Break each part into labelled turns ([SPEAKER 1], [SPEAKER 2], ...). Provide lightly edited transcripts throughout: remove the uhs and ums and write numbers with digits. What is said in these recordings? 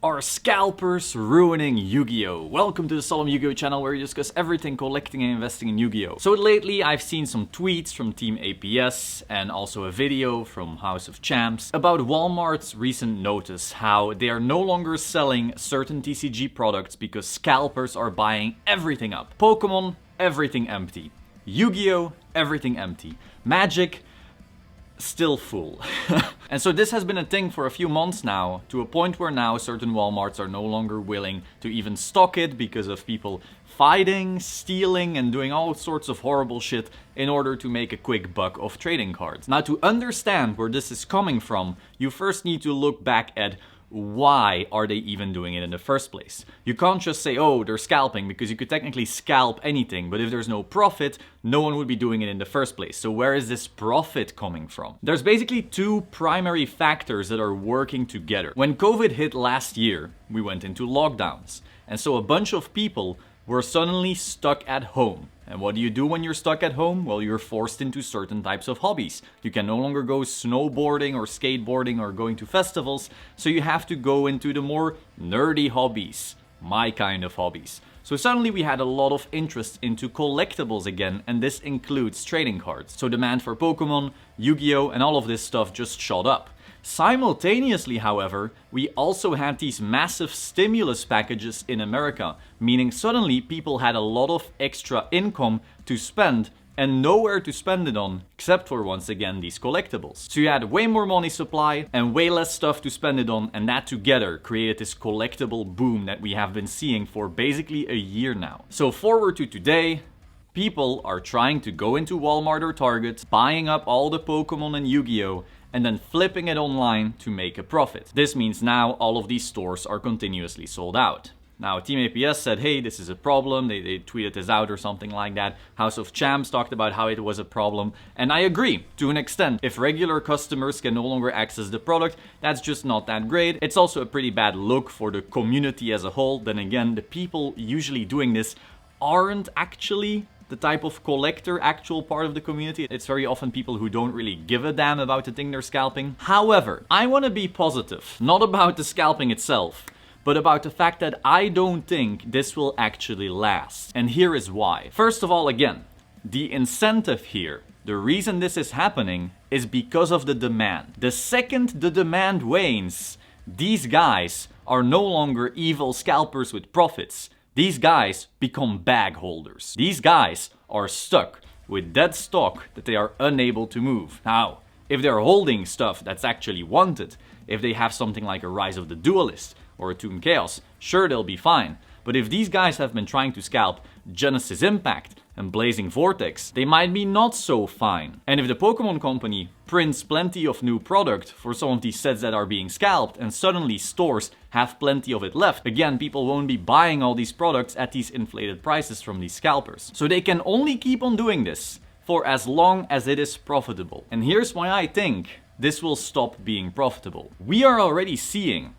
[SPEAKER 1] Are scalpers ruining Yu-Gi-Oh? Welcome to the Solemn Yu-Gi-Oh channel where we discuss everything collecting and investing in Yu-Gi-Oh. So lately I've seen some tweets from Team APS and also a video from House of Champs about Walmart's recent notice how they are no longer selling certain TCG products because scalpers are buying everything up. Pokemon, everything empty. Yu-Gi-Oh, everything empty. Magic, still full. And so this has been a thing for a few months now, to a point where now certain Walmarts are no longer willing to even stock it because of people fighting, stealing, and doing all sorts of horrible shit in order to make a quick buck off trading cards. Now, to understand where this is coming from, you first need to look back at why are they even doing it in the first place? You can't just say, oh, they're scalping, because you could technically scalp anything, but if there's no profit, no one would be doing it in the first place. So where is this profit coming from? There's basically two primary factors that are working together. When COVID hit last year, we went into lockdowns, and so a bunch of people were suddenly stuck at home. And what do you do when you're stuck at home? Well, you're forced into certain types of hobbies. You can no longer go snowboarding or skateboarding or going to festivals, so you have to go into the more nerdy hobbies, my kind of hobbies. So suddenly we had a lot of interest into collectibles again, and this includes trading cards. So demand for Pokemon, Yu-Gi-Oh, and all of this stuff just shot up. Simultaneously, however, we also had these massive stimulus packages in America, meaning suddenly people had a lot of extra income to spend and nowhere to spend it on, except for, once again, these collectibles. So you had way more money supply and way less stuff to spend it on, and that together created this collectible boom that we have been seeing for basically a year now. So forward to today, people are trying to go into Walmart or Target, buying up all the Pokemon and Yu-Gi-Oh, and then flipping it online to make a profit. This means now all of these stores are continuously sold out. Now, Team APS said, hey, this is a problem. They tweeted this out or something like that. House of Champs talked about how it was a problem. And I agree, to an extent. If regular customers can no longer access the product, that's just not that great. It's also a pretty bad look for the community as a whole. Then again, the people usually doing this aren't actually the type of collector, actual part of the community. It's very often people who don't really give a damn about the thing they're scalping. However, I want to be positive, not about the scalping itself, but about the fact that I don't think this will actually last. And here is why. First of all, again, the incentive here, the reason this is happening is because of the demand. The second the demand wanes, these guys are no longer evil scalpers with profits. These guys become bag holders. These guys are stuck with dead stock that they are unable to move. Now, if they're holding stuff that's actually wanted, if they have something like a Rise of the Duelist or a Toon Chaos, sure, they'll be fine. But if these guys have been trying to scalp Genesis Impact and Blazing Vortex, they might be not so fine. And if the Pokemon Company prints plenty of new product for some of these sets that are being scalped, and suddenly stores have plenty of it left, again, people won't be buying all these products at these inflated prices from these scalpers. So they can only keep on doing this for as long as it is profitable. And here's why I think this will stop being profitable. We are already seeing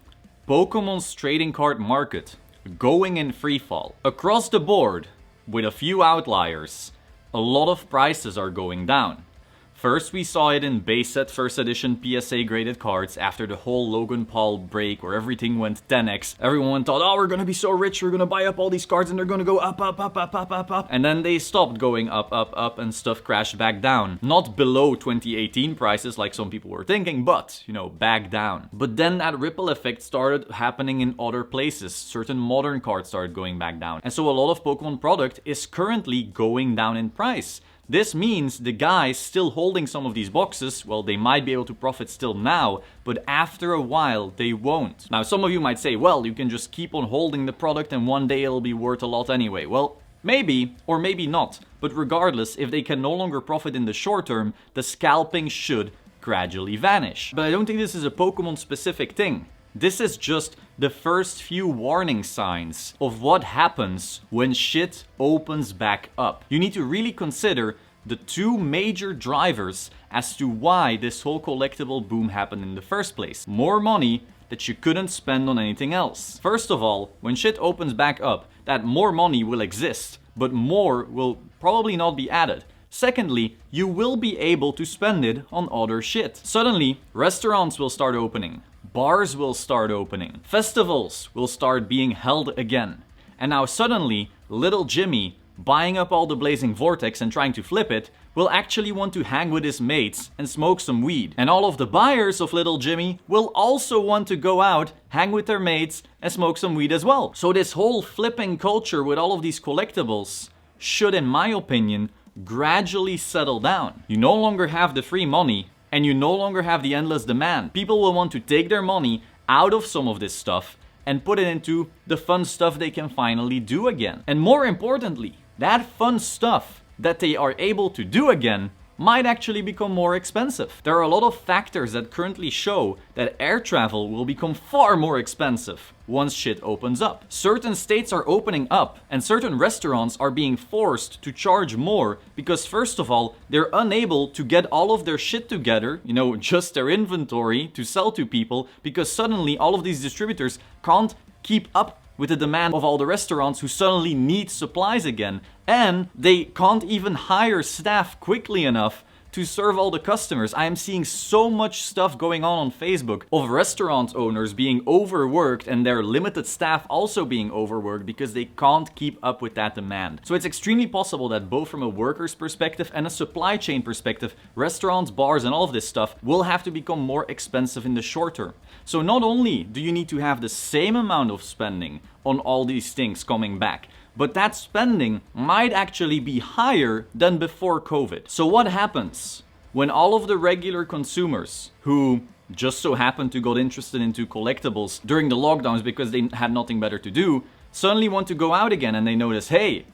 [SPEAKER 1] Pokemon's trading card market going in free fall. Across the board, with a few outliers, a lot of prices are going down. First, we saw it in base set first edition PSA graded cards after the whole Logan Paul break where everything went 10x. Everyone thought, oh, we're gonna be so rich, we're gonna buy up all these cards and they're gonna go up, up, up, up, up, up, up. And then they stopped going up, up, up, and stuff crashed back down. Not below 2018 prices like some people were thinking, but, you know, back down. But then that ripple effect started happening in other places. Certain modern cards started going back down. And so a lot of Pokemon product is currently going down in price. This means the guys still holding some of these boxes, well, they might be able to profit still now, but after a while, they won't. Now, some of you might say, well, you can just keep on holding the product and one day it'll be worth a lot anyway. Well, maybe, or maybe not. But regardless, if they can no longer profit in the short term, the scalping should gradually vanish. But I don't think this is a Pokemon specific thing. This is just the first few warning signs of what happens when shit opens back up. You need to really consider the two major drivers as to why this whole collectible boom happened in the first place. More money that you couldn't spend on anything else. First of all, when shit opens back up, that more money will exist, but more will probably not be added. Secondly, you will be able to spend it on other shit. Suddenly, restaurants will start opening. bars will start opening, festivals will start being held again. And now suddenly, little Jimmy, buying up all the Blazing Vortex and trying to flip it, will actually want to hang with his mates and smoke some weed. And all of the buyers of little Jimmy will also want to go out, hang with their mates, and smoke some weed as well. So this whole flipping culture with all of these collectibles should, in my opinion, gradually settle down. You no longer have the free money, and you no longer have the endless demand. People will want to take their money out of some of this stuff and put it into the fun stuff they can finally do again. And more importantly, that fun stuff that they are able to do again might actually become more expensive. There are a lot of factors that currently show that air travel will become far more expensive once shit opens up. Certain states are opening up and certain restaurants are being forced to charge more because first of all, they're unable to get all of their shit together, just their inventory to sell to people, because suddenly all of these distributors can't keep up with the demand of all the restaurants who suddenly need supplies again. And they can't even hire staff quickly enough to serve all the customers. I am seeing so much stuff going on Facebook of restaurant owners being overworked and their limited staff also being overworked because they can't keep up with that demand. So it's extremely possible that both from a worker's perspective and a supply chain perspective, restaurants, bars, and all of this stuff will have to become more expensive in the short term. So not only do you need to have the same amount of spending on all these things coming back, but that spending might actually be higher than before COVID. So what happens when all of the regular consumers who just so happened to got interested into collectibles during the lockdowns because they had nothing better to do, suddenly want to go out again and they notice, hey,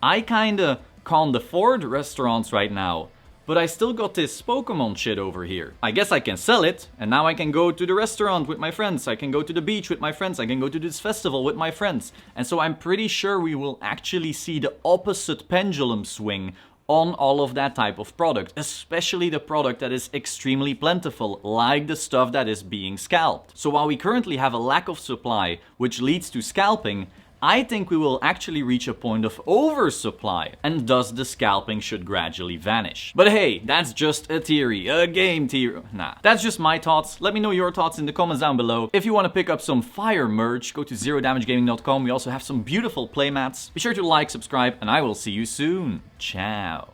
[SPEAKER 1] I kinda can't afford restaurants right now, but I still got this Pokemon shit over here. I guess I can sell it, and now I can go to the restaurant with my friends, I can go to the beach with my friends, I can go to this festival with my friends. And so I'm pretty sure we will actually see the opposite pendulum swing on all of that type of product, especially the product that is extremely plentiful, like the stuff that is being scalped. So while we currently have a lack of supply, which leads to scalping, I think we will actually reach a point of oversupply, and thus the scalping should gradually vanish. But hey, that's just a theory, a game theory. Nah, that's just my thoughts. Let me know your thoughts in the comments down below. If you want to pick up some fire merch, go to zerodamagegaming.com. We also have some beautiful playmats. Be sure to like, subscribe, and I will see you soon. Ciao.